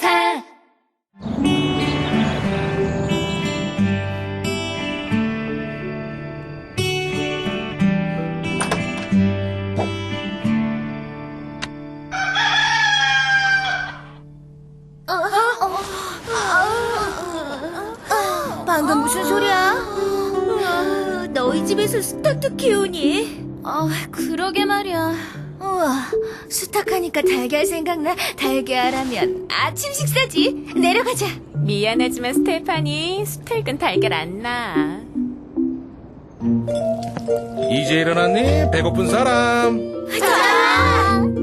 차. 방금 무슨 소리야? 너희 집에서 스타트 키우니? 그러게 말이야. 우와, 수탉하니까 달걀 생각나. 달걀하면 아침 식사지. 내려가자. 미안하지만 스테파니, 수탉은 달걀 안 나. 이제 일어났니? 배고픈 사람?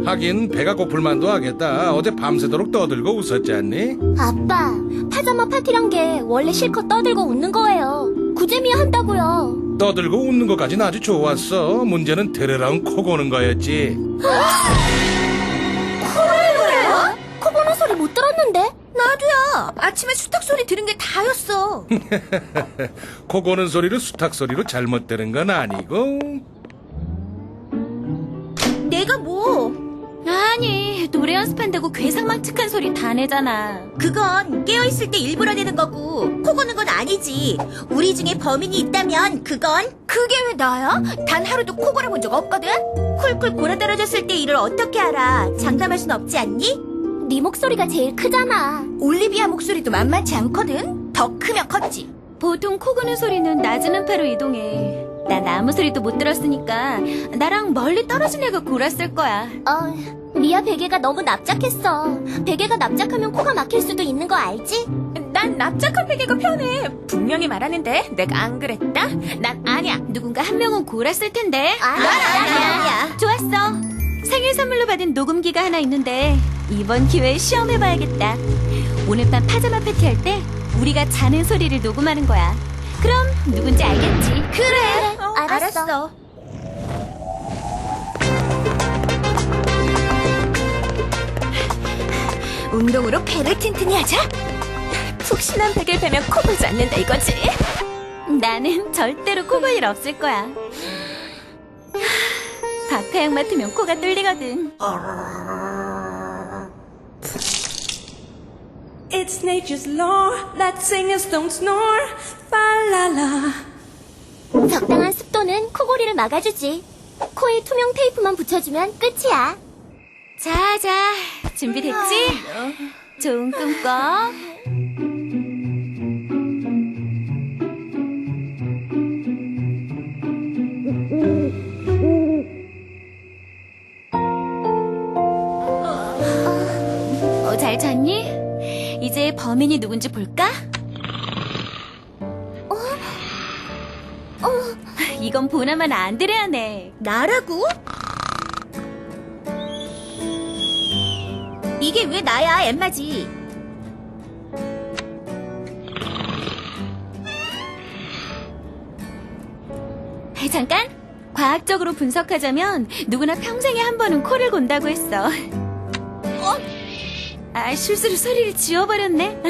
하긴 배가 고플만도 하겠다. 어제 밤새도록 떠들고 웃었지 않니? 아빠, 파자마 파티란 게 원래 실컷 떠들고 웃는 거예요. 구제미야 한다고요. 떠들고 웃는 것까지는 아주 좋았어. 문제는 드르렁 코 고는 거였지. 코 고는 소리 못 들었는데? 나도야. 아침에 수탉 소리 들은 게 다였어. 코 고는 소리를 수탉 소리로 잘못 들은 건 아니고. 내가 뭐? 아니, 노래 연습한다고 괴상망측한 소리 다 내잖아. 그건 깨어있을 때 일부러 내는 거고 코 고는 건 아니지. 우리 중에 범인이 있다면 그건 그게 왜 나야? 단 하루도 코 골아본 적 없거든? 쿨쿨 골아떨어졌을 때 일을 어떻게 알아? 장담할 순 없지 않니? 네 목소리가 제일 크잖아. 올리비아 목소리도 만만치 않거든? 더 크면 컸지. 보통 코 고는 소리는 낮은 음파로 이동해. 난 아무 소리도 못 들었으니까 나랑 멀리 떨어진 애가 골았을 거야. 미아 베개가 너무 납작했어. 베개가 납작하면 코가 막힐 수도 있는 거 알지? 난 납작한 베개가 편해. 분명히 말하는데 내가 안 그랬다? 난 아니야. 누군가 한 명은 골았을 텐데. 아니야. 좋았어. 생일 선물로 받은 녹음기가 하나 있는데 이번 기회에 시험해봐야겠다. 오늘 밤 파자마 파티 할 때 우리가 자는 소리를 녹음하는 거야. 그럼 누군지 알겠지? 그래. 알았어. 운동으로 배를 튼튼히 하자. 푹신한 베개를 베면 코 골지 않는다 이거지? 나는 절대로 코 골 일 없을 거야. 박하향 맡으면 코가 뚫리거든. It's nature's law that singers don't snore. Fa la la. 적당한 습도는 코골이를 막아주지. 코에 투명 테이프만 붙여주면 끝이야. 자, 준비됐지? 좋은 꿈 꿔. 잘 잤니? 이제 범인이 누군지 볼까? 이건 보나마나 안드레아네. 나라고? 이게 왜 나야, 엠마지? 잠깐! 과학적으로 분석하자면 누구나 평생에 한 번은 코를 곤다고 했어. 실수로 소리를 지워버렸네.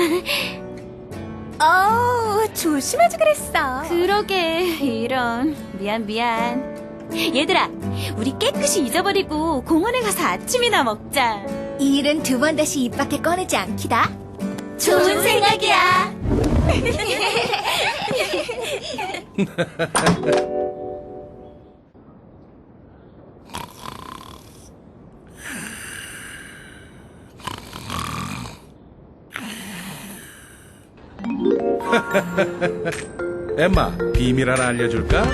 조심하지 그랬어. 그러게, 이런. 미안. 얘들아, 우리 깨끗이 잊어버리고 공원에 가서 아침이나 먹자. 이 일은 두 번 다시 입 밖에 꺼내지 않기다. 좋은 생각이야. 엠마, 비밀 하나 알려줄까?